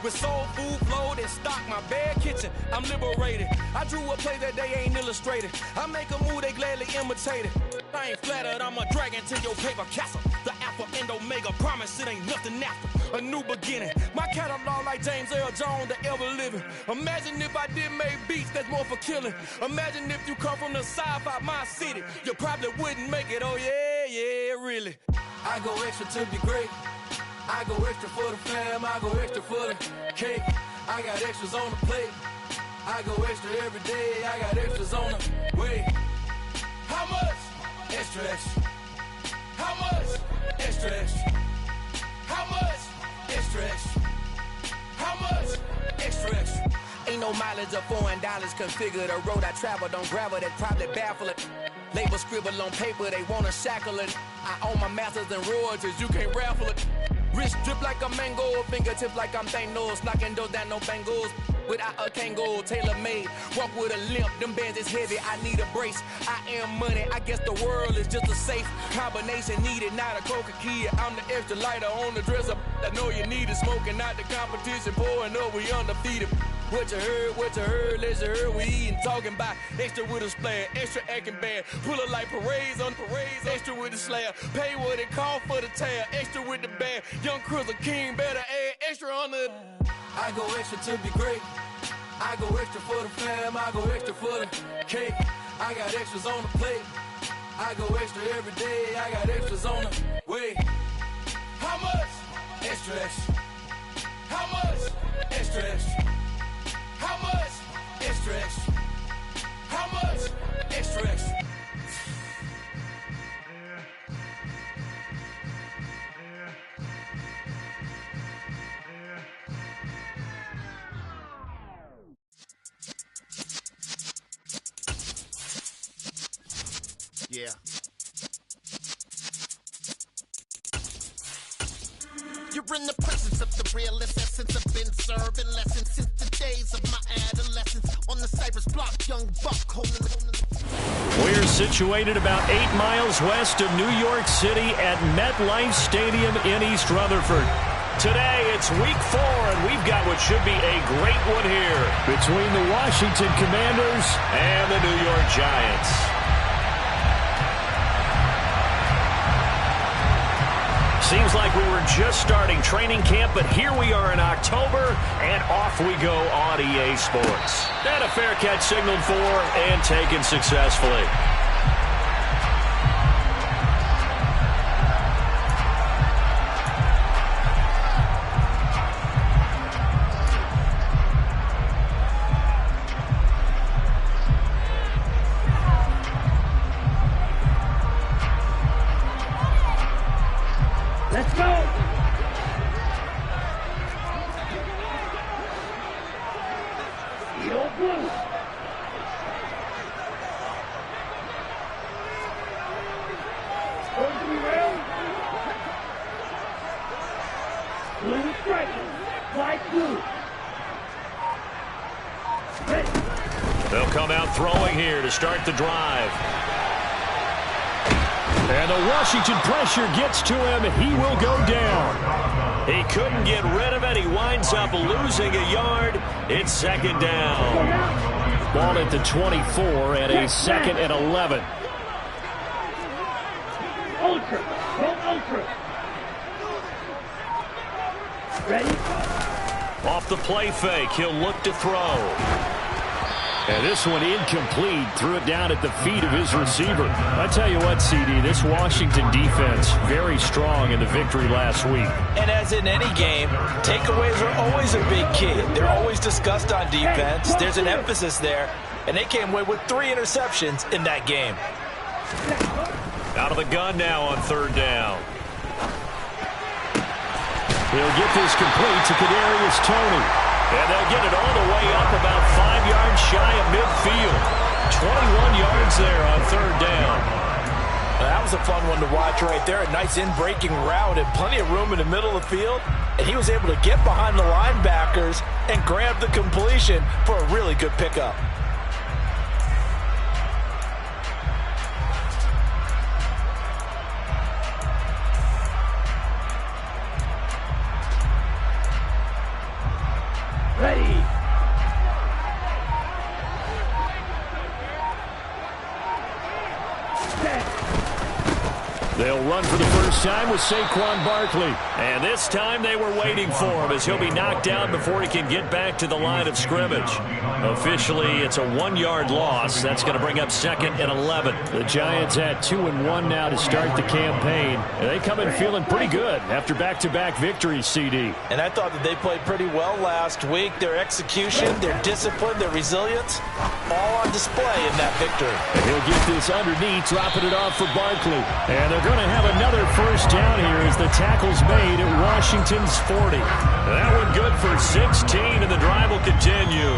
With soul food flowed and stock my bad kitchen, I'm liberated. I drew a play that they ain't illustrated. I make a move, they gladly imitate it. I ain't flattered, I'm a dragon to your paper castle. The Alpha and Omega, promise it ain't nothing after. A new beginning. My catalog like James Earl Jones, the ever living. Imagine if I did make beats that's more for killing. Imagine if you come from the south out my city. You probably wouldn't make it, oh yeah, really. I go extra to be great. I go extra for the fam, I go extra for the cake. I got extras on the plate. I go extra every day, I got extras on the way. How much? Extra, extra. How much? Extra, extra. How much? Extra, extra. How much? Extra, extra. Ain't no mileage of $4 configure the road I travel. Don't gravel, that probably baffle it. Label scribble on paper, they wanna shackle it. I own my masters and royalties, you can't raffle it. Wrist drip like a mango, fingertips like I'm Thanos, knocking those down no bangles. Without a Kango, tailor-made, walk with a limp, them bands is heavy, I need a brace. I am money, I guess the world is just a safe combination needed, not a coca key. I'm the extra lighter on the dresser, I know you need it, smoking out the competition, pouring up, we undefeated. What you heard, let's you heard, we eatin', talking about extra with a splash, extra acting bad, pull it like parades on parades, extra with the slab, pay what it cost for the tab, extra with the band, young Chris a king, better add extra on the. I go extra to be great, I go extra for the fam, I go extra for the cake, I got extras on the plate, I go extra every day, I got extras on the way. How much? Extra, extra. How much? Extra, extra. How much? Extra, extra. How much? Extra, extra. Yeah. You're in the presence of the realest essence. I've been serving lessons since the days of my adolescence. On the Cypress block, young buck holding. We're situated about 8 miles west of New York City at MetLife Stadium in East Rutherford. Today, it's week 4, and we've got what should be a great one here between the Washington Commanders and the New York Giants. Seems like we were just starting training camp, but here we are in October, and off we go on EA Sports. And a fair catch signaled for and taken successfully. Let's go! Yo, blue! Going to be railed. Blue striking. White blue. Ready. They'll come out throwing here to start the drive. And the Washington pressure gets to him. He will go down. He couldn't get rid of it. He winds up losing a yard. It's second down. Ball at the 24 and a second and 11. Ultra. Go ultra. Ready? Off the play fake, he'll look to throw. And this one incomplete. Threw it down at the feet of his receiver. I tell you what, CD, this Washington defense, very strong in the victory last week. And as in any game, takeaways are always a big key. They're always discussed on defense. There's an emphasis there. And they came away with 3 interceptions in that game. Out of the gun now on third down. He'll get this complete to Kadarius Toney. And they'll get it all the way up about 5 yards shy of midfield. 21 yards there on third down. That was a fun one to watch right there. A nice in-breaking route and plenty of room in the middle of the field. And he was able to get behind the linebackers and grab the completion for a really good pickup. Ready. They'll run for the first time with Saquon Barkley. And this time they were waiting for him as he'll be knocked down before he can get back to the line of scrimmage. Officially, it's a 1-yard loss. That's going to bring up 2nd and 11. The Giants at 2-1 now to start the campaign. And they come in feeling pretty good after back-to-back victories, CD. And I thought that they played pretty well last week. Their execution, their discipline, their resilience, all on display in that victory. And he'll get this underneath, dropping it off for Barkley. And they're going to have another first down here as the tackle's made at Washington's 40. That one good for 16, and the drive will continue.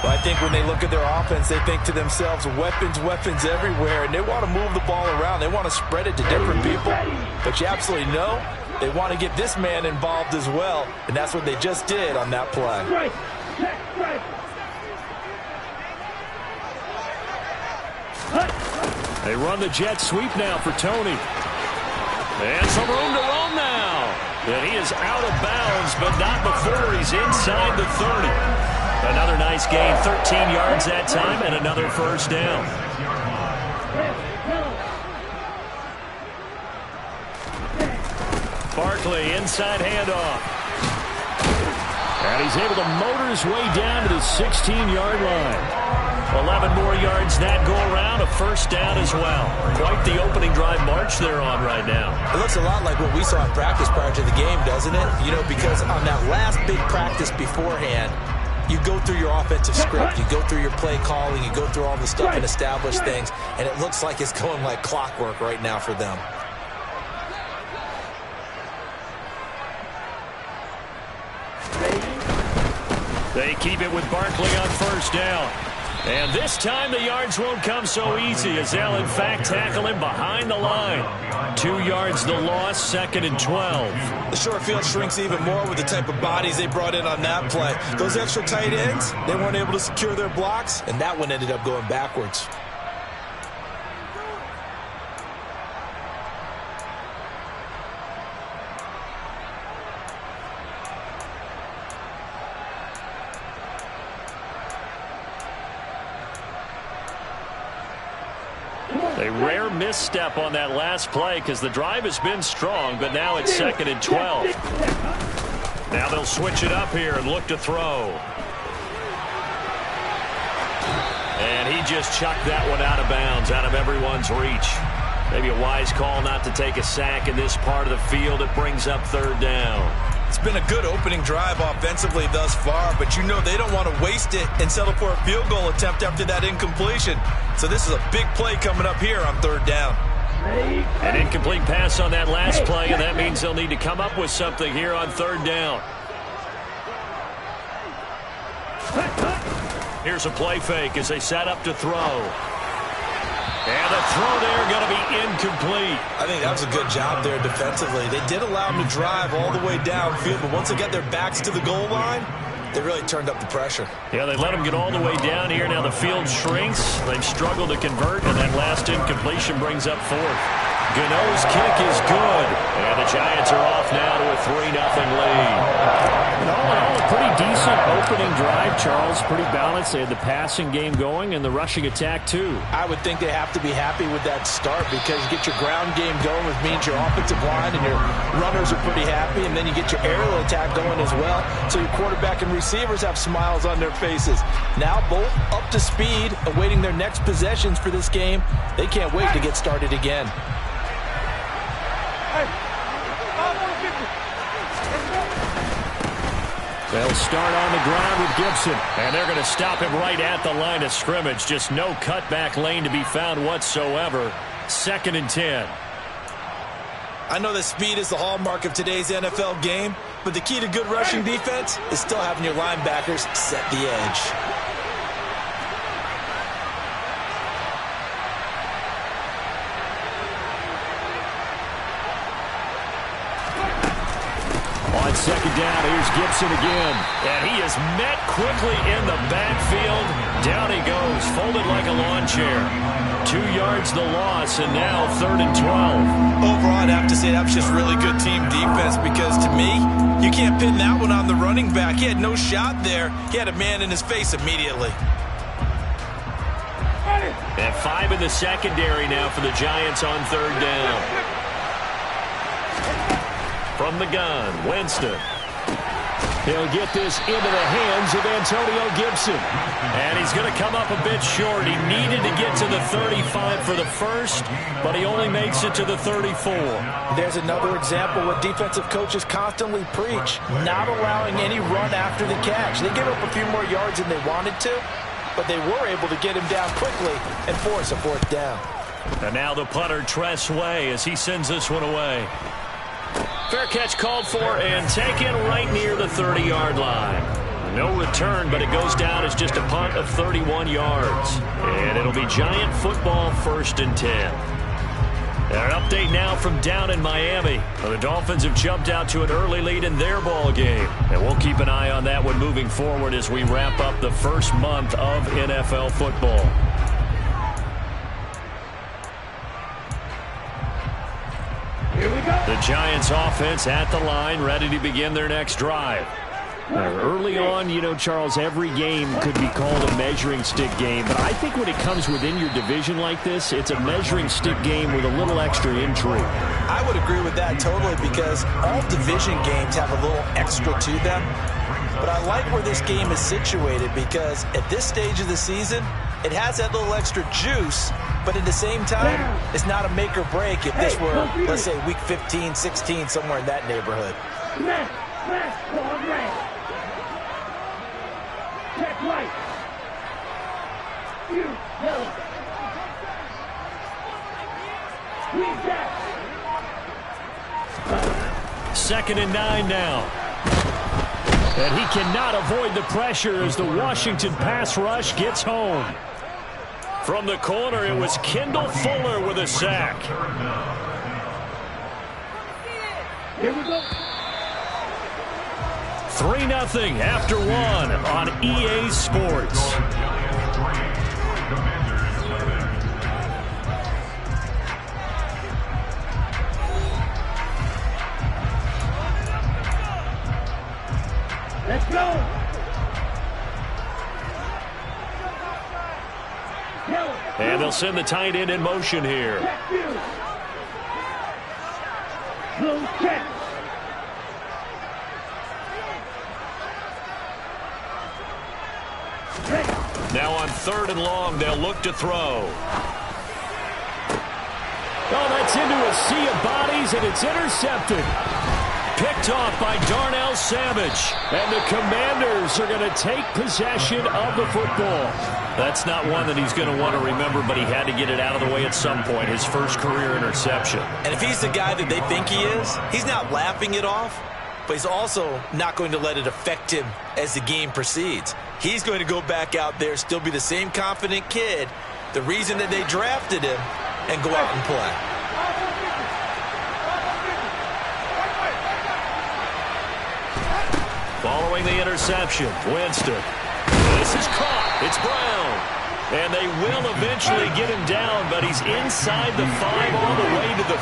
But I think when they look at their offense, they think to themselves, weapons, weapons everywhere, and they want to move the ball around. They want to spread it to different people. But you absolutely know they want to get this man involved as well, and that's what they just did on that play. Strike. Check. Strike. They run the jet sweep now for Tony. And some room to roam now. And he is out of bounds, but not before he's inside the 30. Another nice gain, 13 yards that time, and another first down. Barkley, inside handoff. And he's able to motor his way down to the 16-yard line. 11 more yards that go around, a first down as well. Quite the opening drive march they're on right now. It looks a lot like what we saw in practice prior to the game, doesn't it? You know, because on that last big practice beforehand, you go through your offensive script, you go through your play calling, you go through all the stuff and establish things, and it looks like it's going like clockwork right now for them. They keep it with Barkley on first down. And this time the yards won't come so easy as they'll in fact tackle him behind the line. 2 yards the loss, 2nd and 12. The short field shrinks even more with the type of bodies they brought in on that play. Those extra tight ends, they weren't able to secure their blocks, and that one ended up going backwards. A rare misstep on that last play because the drive has been strong, but now it's 2nd and 12. Now they'll switch it up here and look to throw. And he just chucked that one out of bounds, out of everyone's reach. Maybe a wise call not to take a sack in this part of the field. It brings up 3rd down. It's been a good opening drive offensively thus far, but you know they don't want to waste it and settle for a field goal attempt after that incompletion. So this is a big play coming up here on 3rd down. An incomplete pass on that last play, and that means they'll need to come up with something here on 3rd down. Here's a play fake as they set up to throw. And the throw there going to be incomplete. I think that was a good job there defensively. They did allow them to drive all the way downfield, but once they got their backs to the goal line, they really turned up the pressure. Yeah, they let them get all the way down here. Now the field shrinks. They've struggled to convert, and that last incompletion brings up 4th. Gano's kick is good. And the Giants are off now to a 3-0 lead. And all in all, a pretty decent opening drive, Charles. Pretty balanced. They had the passing game going and the rushing attack, too. I would think they have to be happy with that start because you get your ground game going, which means your offensive line and your runners are pretty happy, and then you get your aerial attack going as well, so your quarterback and receivers have smiles on their faces. Now both up to speed, awaiting their next possessions for this game. They can't wait to get started again. They'll start on the ground with Gibson, and they're going to stop him right at the line of scrimmage. Just no cutback lane to be found whatsoever. 2nd and 10. I know that speed is the hallmark of today's NFL game, but the key to good rushing defense is still having your linebackers set the edge. On on second down. Here's Gibson again. And he is met quickly in the backfield. Down he goes, folded like a lawn chair. 2 yards the loss, and now 3rd and 12. Overall, I'd have to say that was just really good team defense because, to me, you can't pin that one on the running back. He had no shot there. He had a man in his face immediately. And 5 in the secondary now for the Giants on 3rd down. From the gun, Winston. He'll get this into the hands of Antonio Gibson. And he's going to come up a bit short. He needed to get to the 35 for the first, but he only makes it to the 34. There's another example what defensive coaches constantly preach, not allowing any run after the catch. They gave up a few more yards than they wanted to, but they were able to get him down quickly and force a 4th down. And now the punter, Tress Way, as he sends this one away. Fair catch called for and taken right near the 30-yard line. No return, but it goes down as just a punt of 31 yards. And it'll be Giant football, 1st and 10. And an update now from down in Miami. The Dolphins have jumped out to an early lead in their ball game. And we'll keep an eye on that one moving forward as we wrap up the first month of NFL football. Here we go. The Giants offense at the line, ready to begin their next drive. Early on, you know, Charles, every game could be called a measuring stick game, but I think when it comes within your division like this, it's a measuring stick game with a little extra intrigue. I would agree with that totally because all division games have a little extra to them. But I like where this game is situated because at this stage of the season, it has that little extra juice, but at the same time, it's not a make or break if this were, let's say, week 15, 16, somewhere in that neighborhood. Smash, ball red. Check right. You, yellow. Green jack. 2nd and 9 now. And he cannot avoid the pressure as the Washington pass rush gets home. From the corner, it was Kendall Fuller with a sack. Here we go. 3-0 after 1 on EA Sports. Let's go. And they'll send the tight end in motion here. Blue check. Now on 3rd and long, they'll look to throw. Oh, that's into a sea of bodies, and it's intercepted. Picked off by Darnell Savage. And the Commanders are going to take possession of the football. That's not one that he's going to want to remember, but he had to get it out of the way at some point. His first career interception. And if he's the guy that they think he is, he's not laughing it off, but he's also not going to let it affect him as the game proceeds. He's going to go back out there, still be the same confident kid, the reason that they drafted him, and go out and play. Following the interception, Winston. This is caught. It's Brown. And they will eventually get him down, but he's inside the 5 all the way to the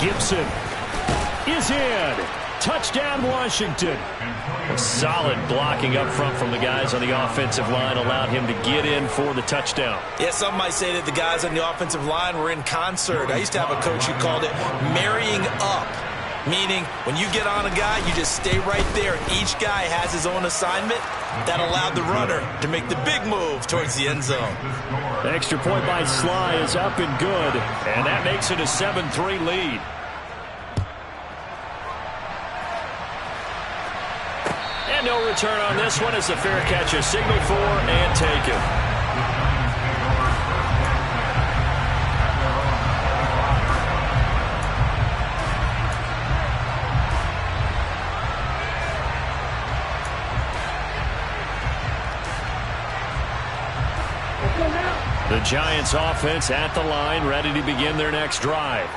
3. Gibson is in. Touchdown, Washington. A solid blocking up front from the guys on the offensive line allowed him to get in for the touchdown. Yeah, some might say that the guys on the offensive line were in concert. I used to have a coach who called it marrying up. Meaning, when you get on a guy, you just stay right there. Each guy has his own assignment. That allowed the runner to make the big move towards the end zone. The extra point by Sly is up and good, and that makes it a 7-3 lead. And no return on this one as the fair catch is signaled for and taken. The Giants offense at the line, ready to begin their next drive.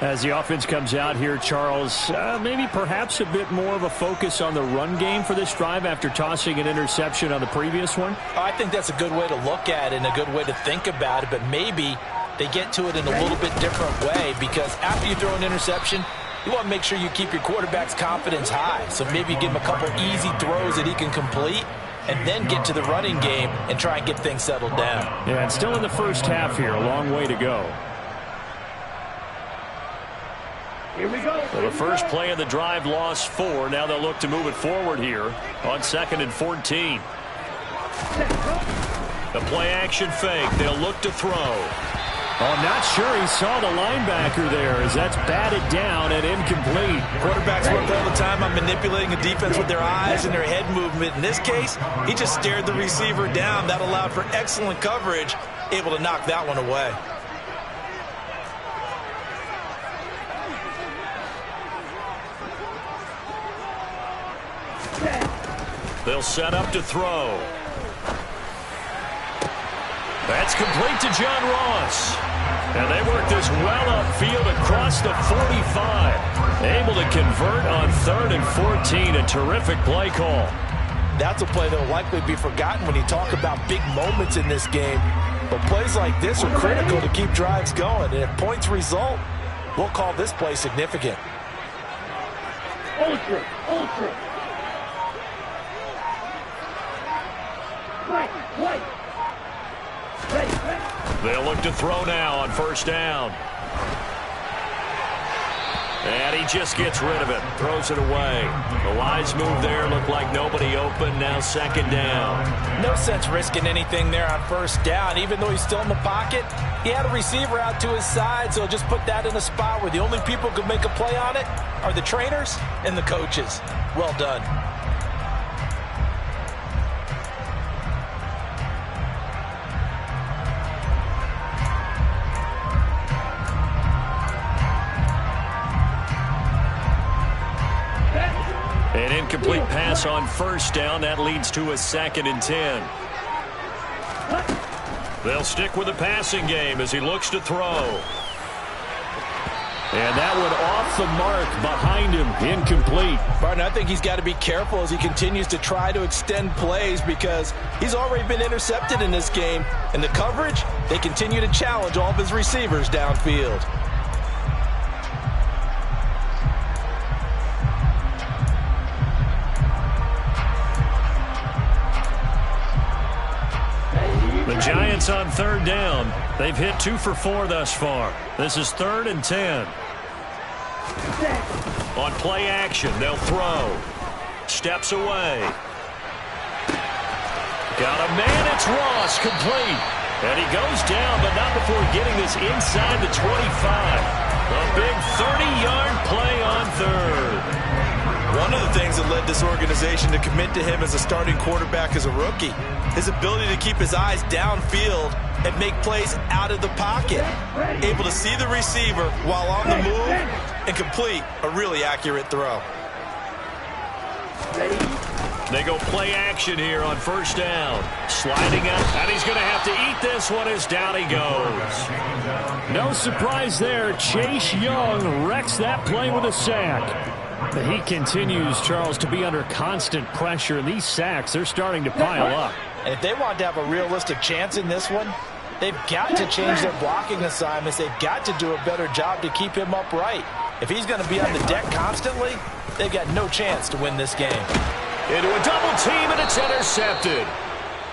As the offense comes out here, Charles, maybe perhaps a bit more of a focus on the run game for this drive after tossing an interception on the previous one? I think that's a good way to look at it and a good way to think about it, but maybe they get to it in a little bit different way, because after you throw an interception, you want to make sure you keep your quarterback's confidence high. So maybe you give him a couple easy throws that he can complete and then get to the running game and try and get things settled down. Yeah, and still in the first half here, a long way to go. Here we go. Well, the first play of the drive lost 4. Now they'll look to move it forward here on 2nd and 14. The play action fake. They'll look to throw. Oh, I'm not sure he saw the linebacker there, as that's batted down and incomplete. Quarterbacks work all the time on manipulating the defense with their eyes and their head movement. In this case, he just stared the receiver down. That allowed for excellent coverage, able to knock that one away. They'll set up to throw. That's complete to John Ross. And they work this well upfield across the 45. Able to convert on 3rd and 14. A terrific play call. That's a play that will likely be forgotten when you talk about big moments in this game. But plays like this are critical to keep drives going. And if points result, we'll call this play significant. Ultra. Right. They'll look to throw now on 1st down. And he just gets rid of it. Throws it away. The lines move there. Look like nobody open. Now 2nd down. No sense risking anything there on 1st down. Even though he's still in the pocket, he had a receiver out to his side, so just put that in a spot where the only people who can make a play on it are the trainers and the coaches. Well done. An incomplete pass on 1st down. That leads to a 2nd and 10. They'll stick with the passing game as he looks to throw. And that one off the mark behind him. Incomplete. Martin, I think he's got to be careful as he continues to try to extend plays, because he's already been intercepted in this game. And the coverage, they continue to challenge all of his receivers downfield. The Giants on 3rd down. They've hit 2 for 4 thus far. This is 3rd and 10. On play action, they'll throw. Steps away. Got a man, it's Ross, complete. And he goes down, but not before getting this inside the 25. A big 30-yard play on 3rd. One of the things that led this organization to commit to him as a starting quarterback as a rookie, his ability to keep his eyes downfield and make plays out of the pocket. Able to see the receiver while on the move and complete a really accurate throw. They go play action here on 1st down. Sliding up, and he's going to have to eat this one as down he goes. No surprise there. Chase Young wrecks that play with a sack. But he continues, Charles, to be under constant pressure. And these sacks, they're starting to pile up. And if they want to have a realistic chance in this one, they've got to change their blocking assignments. They've got to do a better job to keep him upright. If he's going to be on the deck constantly, they've got no chance to win this game. Into a double team, and it's intercepted.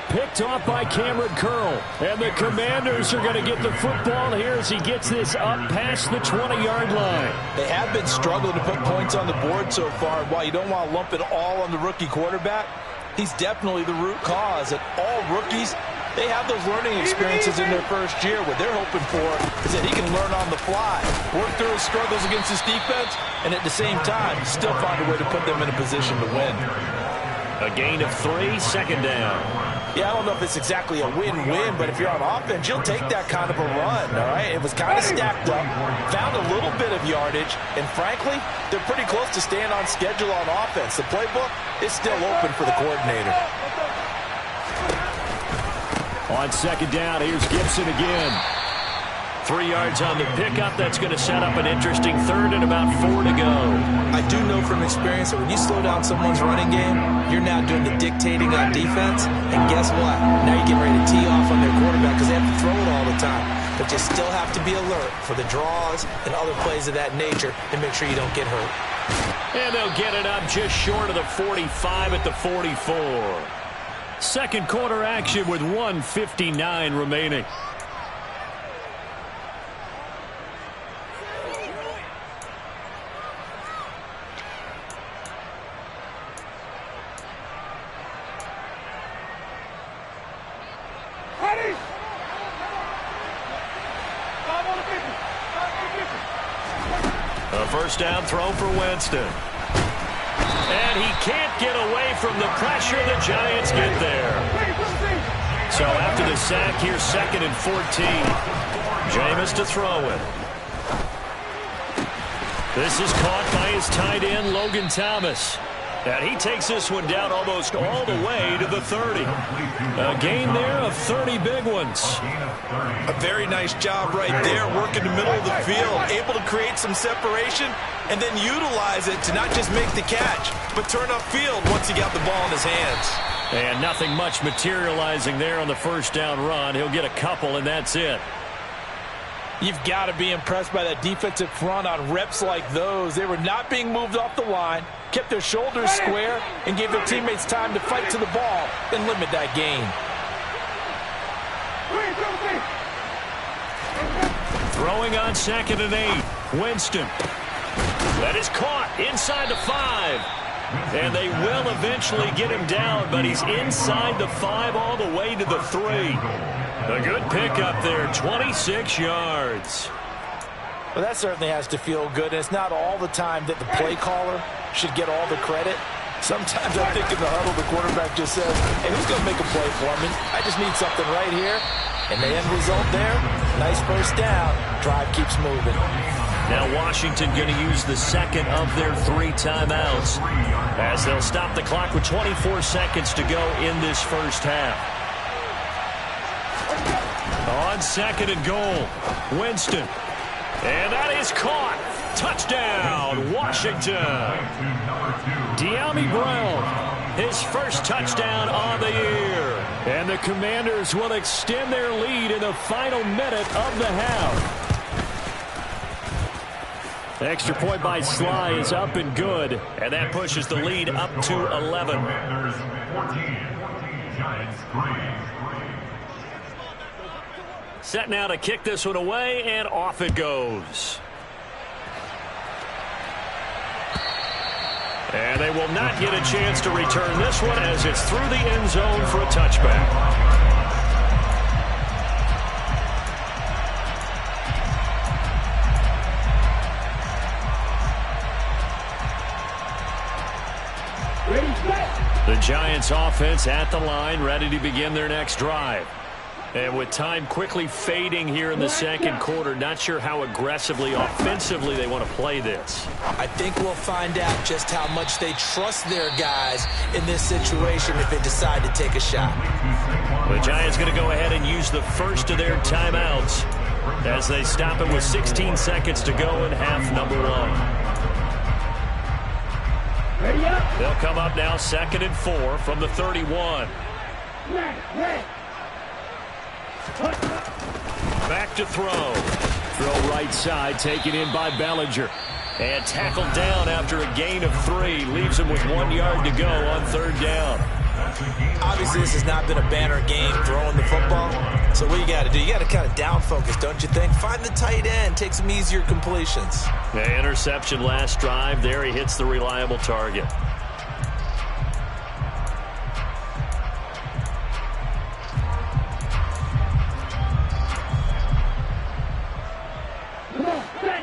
Picked off by Cameron Curl. And the Commanders are going to get the football here as he gets this up past the 20-yard line. They have been struggling to put points on the board so far. And while you don't want to lump it all on the rookie quarterback, he's definitely the root cause. And all rookies, they have those learning experiences in their first year. What they're hoping for is that he can learn on the fly, work through his struggles against this defense, and at the same time, still find a way to put them in a position to win. A gain of 3, 2nd down. Yeah, I don't know if it's exactly a win-win, but if you're on offense, you'll take that kind of a run, all right? It was kind of stacked up, found a little bit of yardage, and frankly, they're pretty close to staying on schedule on offense. The playbook is still open for the coordinator. On 2nd down, here's Gibson again. 3 yards on the pickup. That's going to set up an interesting third and about 4 to go. I do know from experience that when you slow down someone's running game, you're now doing the dictating on defense. And guess what? Now you're getting ready to tee off on their quarterback because they have to throw it all the time. But you still have to be alert for the draws and other plays of that nature and make sure you don't get hurt. And they'll get it up just short of the 45 at the 44. Second quarter action with 1:59 remaining. A first down throw for Winston. And he can't get away from the pressure. The Giants get there. So after the sack, here's 2nd and 14. Jameis to throw it. This is caught by his tight end, Logan Thomas. And he takes this one down almost all the way to the 30. A gain there of 30 big ones. A very nice job right there, working the middle of the field, able to create some separation and then utilize it to not just make the catch, but turn upfield once he got the ball in his hands. And nothing much materializing there on the first down run. He'll get a couple, and that's it. You've got to be impressed by that defensive front on reps like those. They were not being moved off the line, kept their shoulders square, and gave their teammates time to fight to the ball and limit that gain. Throwing on 2nd and 8. Winston. That is caught inside the 5. And they will eventually get him down, but he's inside the 5 all the way to the 3. A good pickup there, 26 yards. Well, that certainly has to feel good, and it's not all the time that the play caller should get all the credit. Sometimes I think in the huddle, the quarterback just says, hey, who's going to make a play for me? I just need something right here. And the end result there, nice first down. Drive keeps moving. Now Washington going to use the second of their 3 timeouts as they'll stop the clock with 24 seconds to go in this first half. On 2nd and goal, Winston. And that is caught. Touchdown, Washington. De'Ami Brown, his first touchdown on the year. And the Commanders will extend their lead in the final minute of the half. Extra point by Sly is up and good. And that pushes the lead up to 11. Set now to kick this one away, and off it goes. And they will not get a chance to return this one as it's through the end zone for a touchback. The Giants offense at the line, ready to begin their next drive. And with time quickly fading here in the second quarter, not sure how aggressively, offensively they want to play this. I think we'll find out just how much they trust their guys in this situation if they decide to take a shot. The Giants going to go ahead and use the first of their timeouts as they stop it with 16 seconds to go in half number 1. They'll come up now 2nd and 4 from the 31. Back to throw. Throw right side, taken in by Bellinger. And tackled down after a gain of 3. Leaves him with 1 yard to go on 3rd down. Obviously, this has not been a banner game throwing the football. So what you got to do, you got to kind of down focus, don't you think? Find the tight end, take some easier completions. The interception last drive. There he hits the reliable target.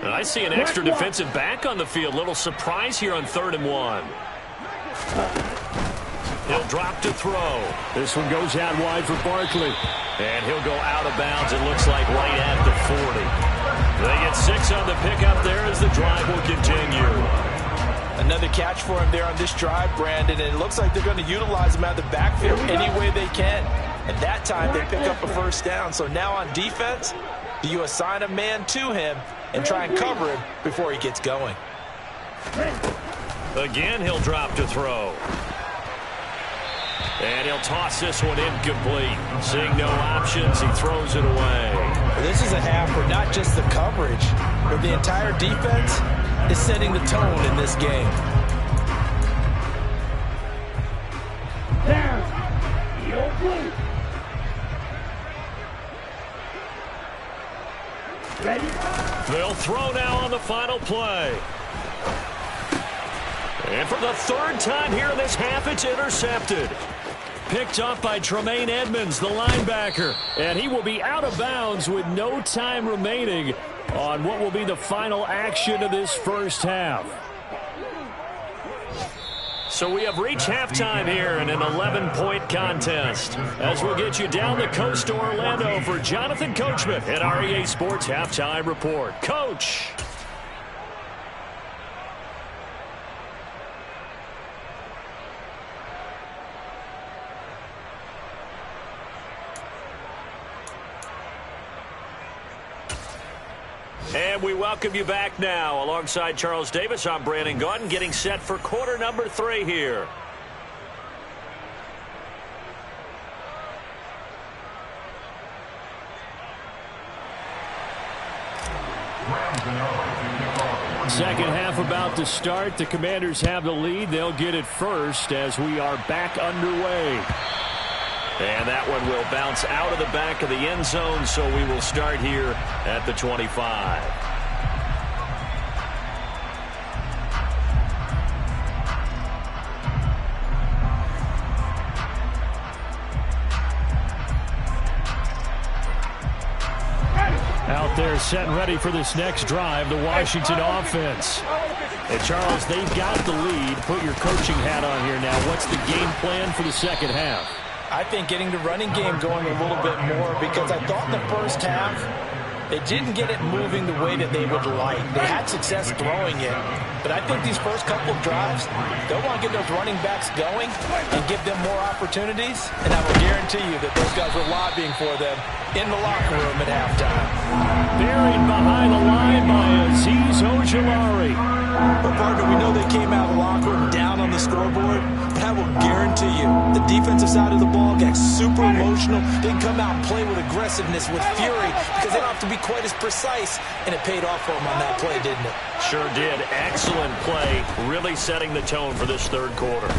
And I see an extra defensive back on the field. Little surprise here on 3rd and 1. He'll drop to throw. This one goes out wide for Barkley. And he'll go out of bounds, it looks like, right at the 40. They get 6 on the pickup there as the drive will continue. Another catch for him there on this drive, Brandon, and it looks like they're going to utilize him out of the backfield any way they can. And that time they pick up a first down. So now on defense, Do you assign a man to him and try and cover him before he gets going? Again, he'll drop to throw. And he'll toss this one incomplete. Seeing no options, he throws it away. This is a half where not just the coverage, but the entire defense is setting the tone in this game. Down. Yo, blue. Ready? They'll throw now on the final play. And for the third time here in this half, it's intercepted. Picked off by Tremaine Edmonds, the linebacker. And he will be out of bounds with no time remaining on what will be the final action of this first half. So we have reached halftime here in an 11-point contest. As we'll get you down the coast to Orlando for Jonathan Coachman at our EA Sports Halftime Report. Coach. And we welcome you back now. Alongside Charles Davis, I'm Brandon Gaudin, getting set for quarter number 3 here. Second half about to start. The Commanders have the lead. They'll get it first as we are back underway. And that one will bounce out of the back of the end zone, so we will start here at the 25. Out there set and ready for this next drive, the Washington offense. And Charles, they've got the lead. Put your coaching hat on here now. What's the game plan for the second half? I think getting the running game going a little bit more, because I thought in the first half they didn't get it moving the way that they would like. They had success throwing it, but I think these first couple of drives, they'll want to get those running backs going and give them more opportunities, and I will guarantee you that those guys were lobbying for them in the locker room at halftime. Buried behind the line by Azeez Ojulari. But, partner, we know they came out of the locker room down on the scoreboard, but I will guarantee you the defensive side of the ball got super emotional. They come out and play with aggressiveness, with fury, because they don't have to be quite as precise, and it paid off for them on that play, didn't it? Sure did. Excellent play, really setting the tone for this third quarter.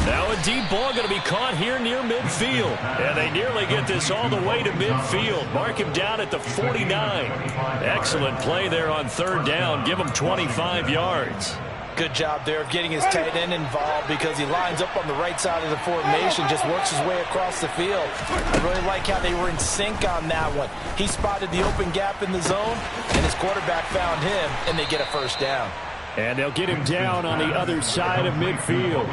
Now a deep ball going to be caught here near midfield. And they nearly get this all the way to midfield. Mark him down at the 49. Excellent play there on third down. Give him 25 yards. Good job there of getting his tight end involved, because he lines up on the right side of the formation, just works his way across the field. I really like how they were in sync on that one. He spotted the open gap in the zone, and his quarterback found him, and they get a first down. And they'll get him down on the other side of midfield.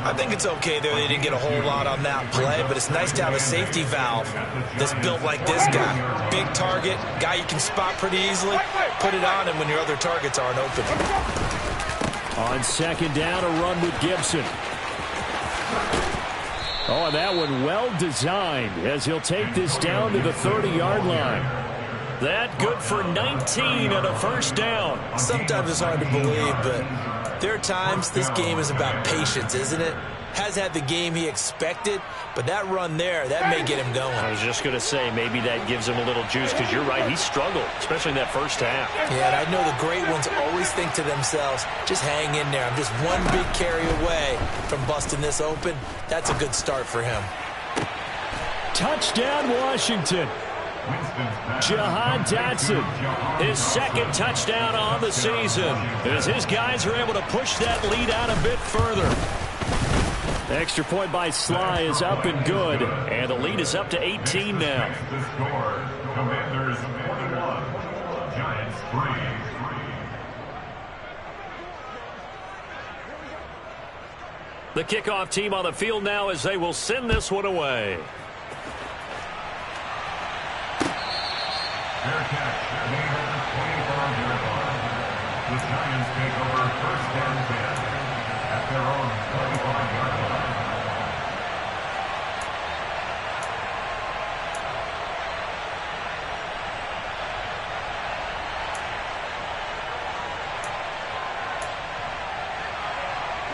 I think it's okay there. They didn't get a whole lot on that play, but it's nice to have a safety valve that's built like this guy. Big target, guy you can spot pretty easily. Put it on him when your other targets aren't open. On second down, a run with Gibson. Oh, and that one well designed as he'll take this down to the 30-yard line. That good for 19 and a first down. Sometimes it's hard to believe, but there are times this game is about patience, isn't it? Has had the game he expected, but that run there, that may get him going. I was just going to say, maybe that gives him a little juice, because you're right, he struggled, especially in that first half. Yeah, and I know the great ones always think to themselves, just hang in there. I'm just one big carry away from busting this open. That's a good start for him. Touchdown, Washington. Jahan Dotson, his second touchdown on the season, as his guys are able to push that lead out a bit further. Extra point by Sly is up and good, and the lead is up to 18 now. Commanders 41, Giants 3. The kickoff team on the field now as they will send this one away. Fair catch, made over 25-yard line. The Giants take over first and 10 at their own 25-yard line.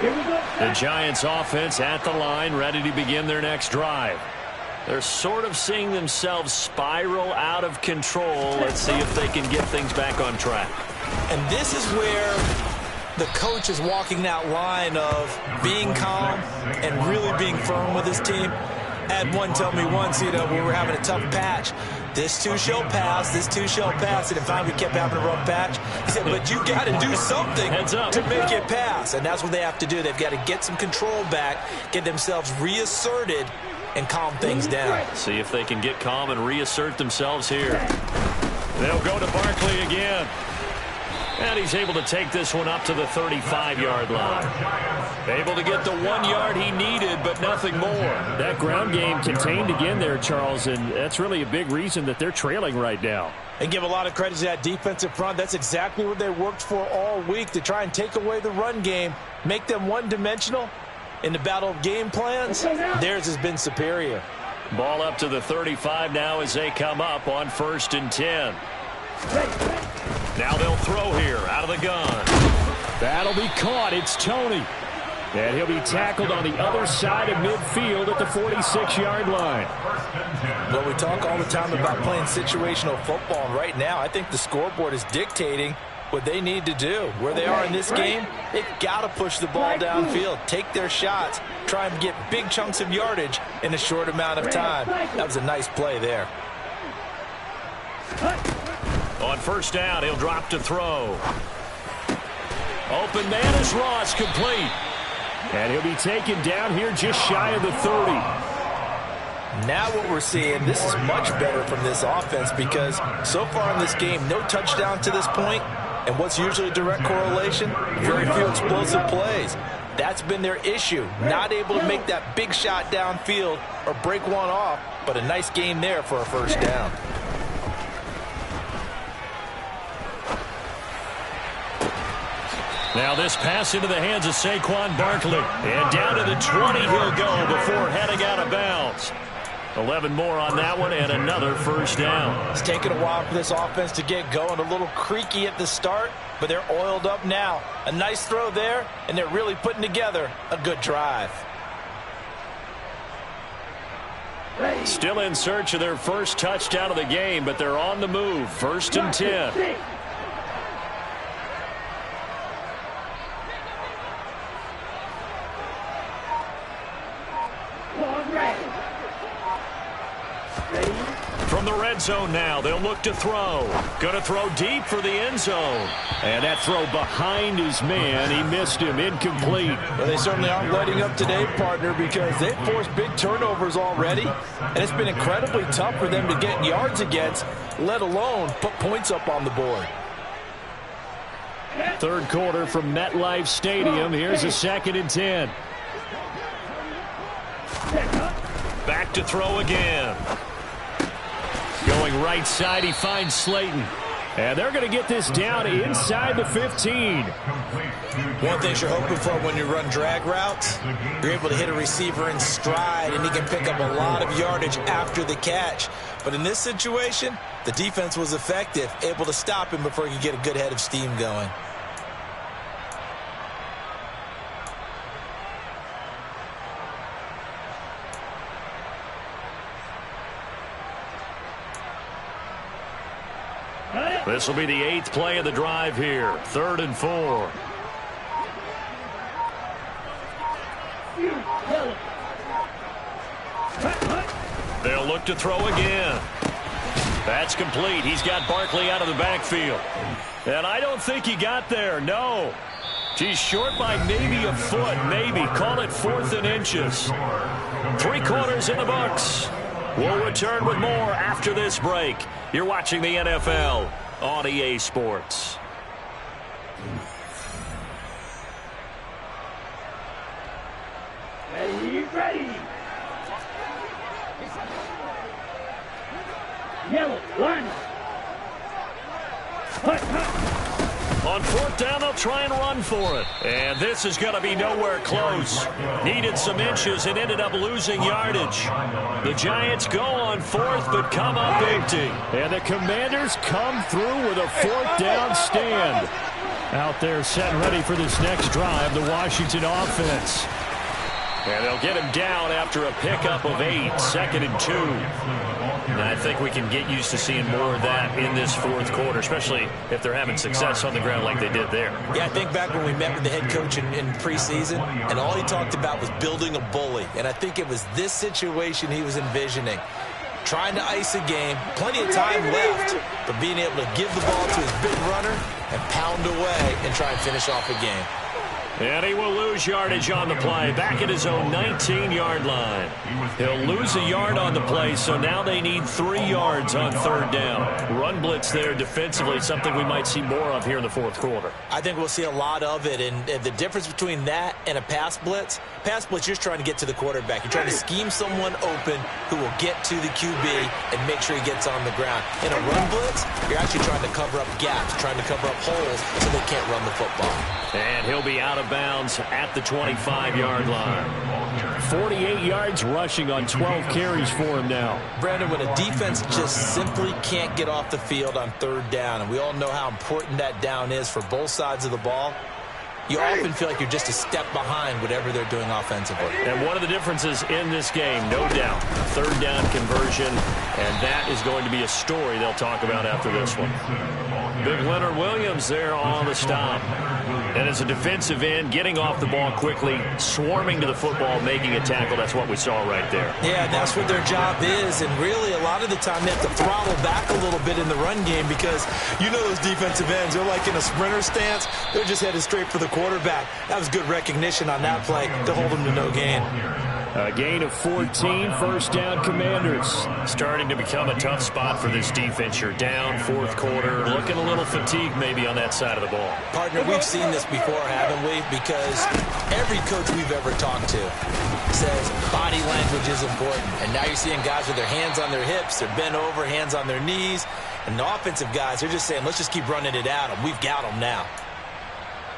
Here we go. The Giants offense at the line, ready to begin their next drive. They're sort of seeing themselves spiral out of control. Let's see if they can get things back on track. And this is where the coach is walking that line of being calm and really being firm with his team. Had one tell me once, you know, we were having a tough patch. This too shall pass, this too shall pass. And finally we kept having a rough patch. He said, but you got to do something to make it pass. And that's what they have to do. They've got to get some control back, get themselves reasserted, and calm things down. See if they can get calm and reassert themselves here. They'll go to Barkley again. And he's able to take this one up to the 35-yard line. Able to get the 1 yard he needed, but nothing more. That ground game contained again there, Charles, and that's really a big reason that they're trailing right now. And give a lot of credit to that defensive front. That's exactly what they worked for all week, to try and take away the run game, make them one-dimensional. In the battle of game plans, theirs has been superior. Ball up to the 35 now as they come up on 1st and 10. Now they'll throw here out of the gun. That'll be caught. It's Toney. And he'll be tackled on the other side of midfield at the 46-yard line. Well, we talk all the time about playing situational football. And right now, I think the scoreboard is dictating what they need to do. Where they are in this game, they've got to push the ball downfield, take their shots, try and get big chunks of yardage in a short amount of time. That was a nice play there. On 1st down, he'll drop to throw. Open man is Ross, complete. And he'll be taken down here just shy of the 30. Now what we're seeing, this is much better from this offense, because so far in this game, no touchdown to this point. And what's usually a direct correlation? Very few explosive plays. That's been their issue. Not able to make that big shot downfield or break one off, but a nice game there for a 1st down. Now this pass into the hands of Saquon Barkley. And down to the 20 he'll go before heading out of bounds. 11 more on that one and another 1st down. It's taken a while for this offense to get going. A little creaky at the start, but they're oiled up now. A nice throw there, and they're really putting together a good drive. Still in search of their first touchdown of the game, but they're on the move. 1st and 10. From the red zone now, they'll look to throw. Going to throw deep for the end zone. And that throw behind his man. He missed him. Incomplete. Well, they certainly aren't letting up today, partner, because they've forced big turnovers already. And it's been incredibly tough for them to get yards against, let alone put points up on the board. 3rd quarter from MetLife Stadium. Here's a 2nd and 10. Back to throw again. Going right side, he finds Slayton. And they're going to get this down inside the 15. One thing you're hoping for when you run drag routes, you're able to hit a receiver in stride, and he can pick up a lot of yardage after the catch. But in this situation, the defense was effective, able to stop him before he could get a good head of steam going. This will be the 8th play of the drive here. 3rd and 4. They'll look to throw again. That's complete. He's got Barkley out of the backfield. And I don't think he got there. No. He's short by maybe a foot. Maybe. Call it 4th and inches. 3 quarters in the books. We'll return with more after this break. You're watching the NFL on EA Sports. Ready. Yellow, line. On 4th down, they'll try and run for it. And this is going to be nowhere close. Needed some inches and ended up losing yardage. The Giants go on 4th, but come up empty. And the Commanders come through with a 4th down stand. Out there set and ready for this next drive, the Washington offense. And they'll get him down after a pickup of 8, 2nd and 2. And I think we can get used to seeing more of that in this fourth quarter, especially if they're having success on the ground like they did there. Yeah, I think back when we met with the head coach in preseason, and all he talked about was building a bully. And I think it was this situation he was envisioning. Trying to ice a game, plenty of time left, but being able to give the ball to his big runner and pound away and try and finish off a game. And he will lose yardage on the play, back at his own 19-yard line. He'll lose a yard on the play, so now they need 3 yards on 3rd down. Run blitz there defensively, something we might see more of here in the fourth quarter. I think we'll see a lot of it, and the difference between that and a pass blitz, you're just trying to get to the quarterback. You're trying to scheme someone open who will get to the QB and make sure he gets on the ground. In a run blitz, you're actually trying to cover up gaps, trying to cover up holes so they can't run the football. And he'll be out of bounds at the 25-yard line. 48 yards rushing on 12 carries for him now. Brandon, when a defense just simply can't get off the field on 3rd down, and we all know how important that down is for both sides of the ball, you often feel like you're just a step behind whatever they're doing offensively. And one of the differences in this game, no doubt, 3rd down conversion, and that is going to be a story they'll talk about after this one. Big Leonard Williams there on the stop. And as a defensive end, getting off the ball quickly, swarming to the football, making a tackle, that's what we saw right there. Yeah, that's what their job is, and really a lot of the time they have to throttle back a little bit in the run game because you know those defensive ends, they're like in a sprinter stance, they're just headed straight for the quarterback. That was good recognition on that play to hold them to no gain. A gain of 14, 1st down Commanders. Starting to become a tough spot for this defense. You're down, 4th quarter, looking a little fatigued maybe on that side of the ball. Partner, we've seen this before, haven't we? Because every coach we've ever talked to says body language is important. And now you're seeing guys with their hands on their hips, they're bent over, hands on their knees. And the offensive guys, they're just saying, let's just keep running it at them. We've got them now.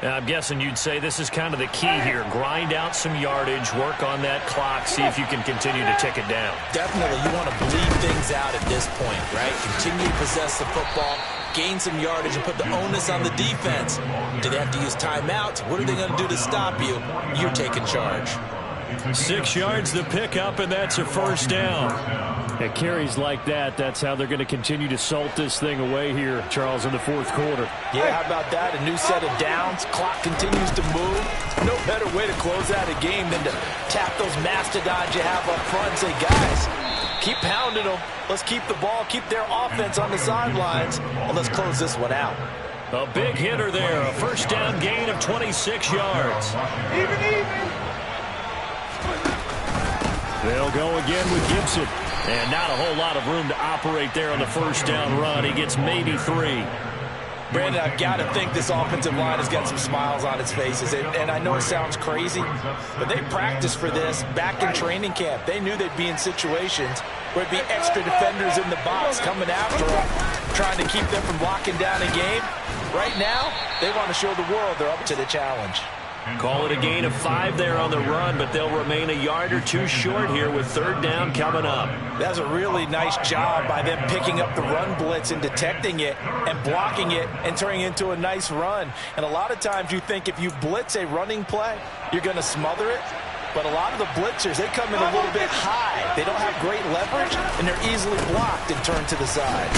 I'm guessing you'd say this is kind of the key here. Grind out some yardage, work on that clock, see if you can continue to tick it down. Definitely. You want to bleed things out at this point, right? Continue to possess the football, gain some yardage, and put the onus on the defense. Do they have to use timeouts? What are they going to do to stop you? You're taking charge. 6 yards the pickup, and that's a 1st down. At carries like that, that's how they're going to continue to salt this thing away here, Charles, in the 4th quarter. Yeah, how about that? A new set of downs. Clock continues to move. No better way to close out a game than to tap those mastodons you have up front and say, guys, keep pounding them. Let's keep the ball, keep their offense on the sidelines, and let's close this one out. A big hitter there. A 1st down gain of 26 yards. They'll go again with Gibson. And not a whole lot of room to operate there on the 1st down run. He gets maybe 3. Brandon, I've got to think this offensive line has got some smiles on its faces. And I know it sounds crazy, but they practiced for this back in training camp. They knew they'd be in situations where it'd be extra defenders in the box coming after them, trying to keep them from locking down a game. Right now, they want to show the world they're up to the challenge. Call it a gain of 5 there on the run, but they'll remain a yard or 2 short here with 3rd down coming up. That's a really nice job by them picking up the run blitz and detecting it and blocking it and turning it into a nice run. And a lot of times you think if you blitz a running play, you're going to smother it. But a lot of the blitzers, they come in a little bit high. They don't have great leverage, and they're easily blocked and turned to the side.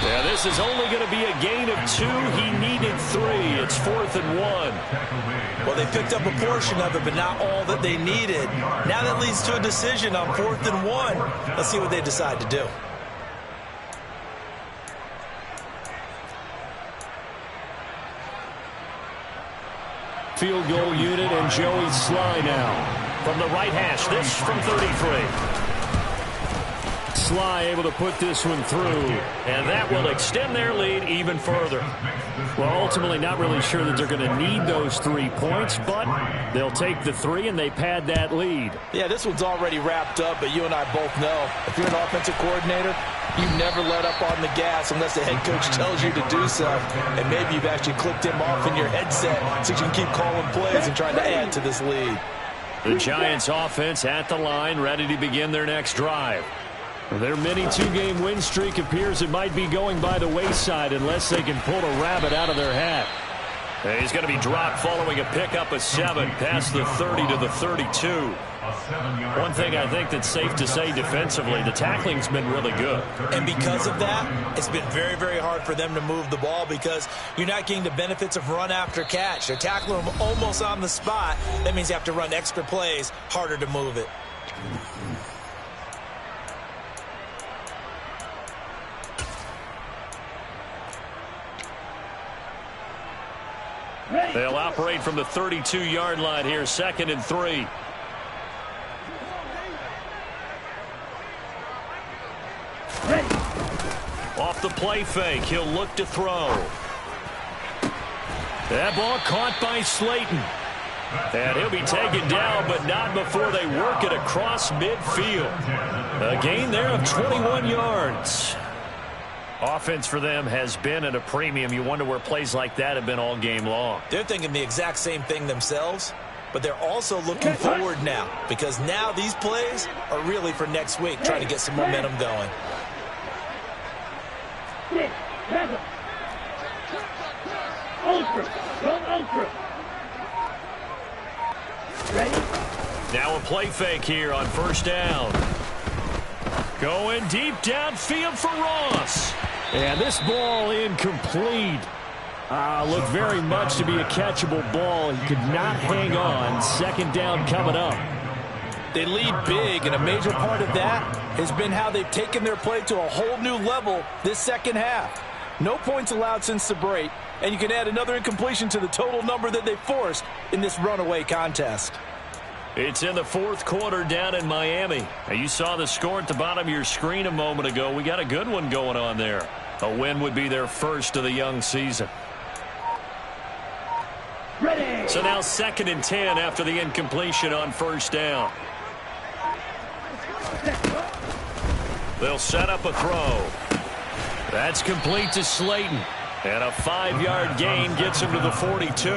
Yeah, this is only going to be a gain of 2. He needed 3. It's 4th and 1. Well, they picked up a portion of it, but not all that they needed. Now that leads to a decision on 4th and 1. Let's see what they decide to do. Field goal unit and Joey Sly now. From the right hash, this from 33. Sly able to put this one through, and that will extend their lead even further. Well, ultimately not really sure that they're going to need those 3 points, but they'll take the 3 and they pad that lead. Yeah, this one's already wrapped up, but you and I both know if you're an offensive coordinator, you never let up on the gas unless the head coach tells you to do so. And maybe you've actually clicked him off in your headset so you can keep calling plays and trying to add to this lead. The Giants offense at the line, ready to begin their next drive. Their mini 2-game win streak appears it might be going by the wayside unless they can pull a rabbit out of their hat. He's going to be dropped following a pickup of 7 past the 30 to the 32. One thing I think that's safe to say defensively, the tackling's been really good. And because of that, it's been very, very hard for them to move the ball because you're not getting the benefits of run after catch. They're tackling them almost on the spot. That means you have to run extra plays, harder to move it. They'll operate from the 32-yard line here, 2nd and 3. Off the play fake, he'll look to throw. That ball caught by Slayton. And he'll be taken down, but not before they work it across midfield. A gain there of 21 yards. Offense for them has been at a premium. You wonder where plays like that have been all game long. They're thinking the exact same thing themselves, but they're also looking forward now because now these plays are really for next week, trying to get some momentum going. 6, 7. Ultra. Go ultra. Ready? Now a play fake here on 1st down. Going deep downfield for Ross. And this ball incomplete. Looked very much to be a catchable ball. He could not hang on. 2nd down coming up. They lead big, and a major part of that has been how they've taken their play to a whole new level this second half. No points allowed since the break, and you can add another incompletion to the total number that they forced in this runaway contest. It's in the 4th quarter down in Miami. Now, you saw the score at the bottom of your screen a moment ago. We got a good one going on there. A win would be their first of the young season. Ready. So now 2nd and 10 after the incompletion on 1st down. They'll set up a throw. That's complete to Slayton. And a 5-yard gain gets him to the 42.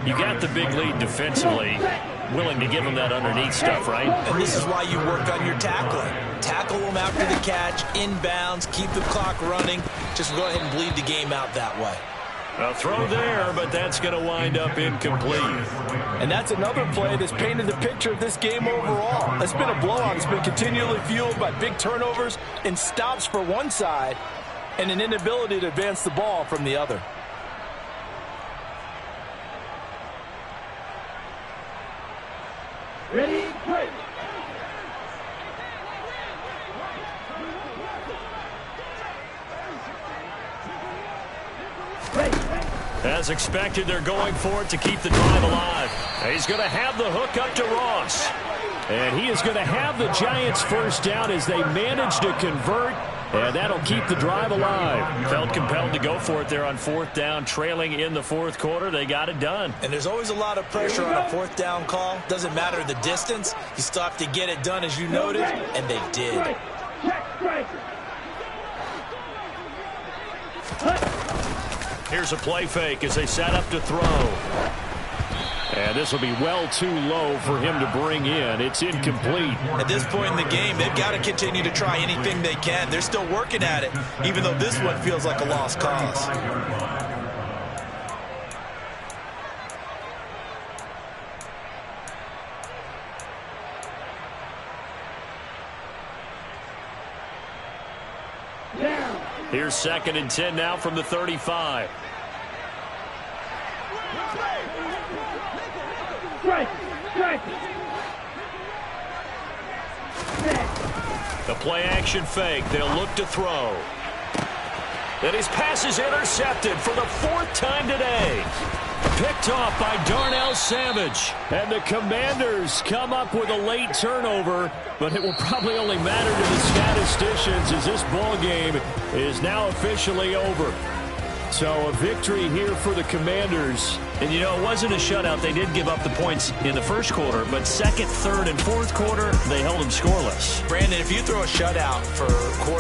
You got the big lead defensively. Willing to give them that underneath stuff, right? And this is why you work on your tackling. Tackle them after the catch, inbounds, keep the clock running. Just go ahead and bleed the game out that way. A throw there, but that's going to wind up incomplete. And that's another play that's painted the picture of this game overall. It's been a blowout. It's been continually fueled by big turnovers and stops for one side and an inability to advance the ball from the other. Ready, play. As expected, they're going for it to keep the drive alive. He's going to have the hook up to Ross. And he is going to have the Giants 1st down as they manage to convert. And that'll keep the drive alive. Felt compelled to go for it there on 4th down, trailing in the 4th quarter. They got it done. And there's always a lot of pressure on a 4th down call. Doesn't matter the distance. You still have to get it done, as you noted, and they did. Here's a play fake as they set up to throw. And this will be well too low for him to bring in. It's incomplete. At this point in the game, they've got to continue to try anything they can. They're still working at it, even though this one feels like a lost cause. Here's 2nd and 10 now from the 35. The play action fake. They'll look to throw. And his pass is intercepted for the 4th time today. Picked off by Darnell Savage. And the Commanders come up with a late turnover, but it will probably only matter to the statisticians as this ball game is now officially over. So a victory here for the Commanders. And, you know, it wasn't a shutout. They did give up the points in the 1st quarter, but 2nd, 3rd, and 4th quarter, they held them scoreless. Brandon, if you throw a shutout for quarter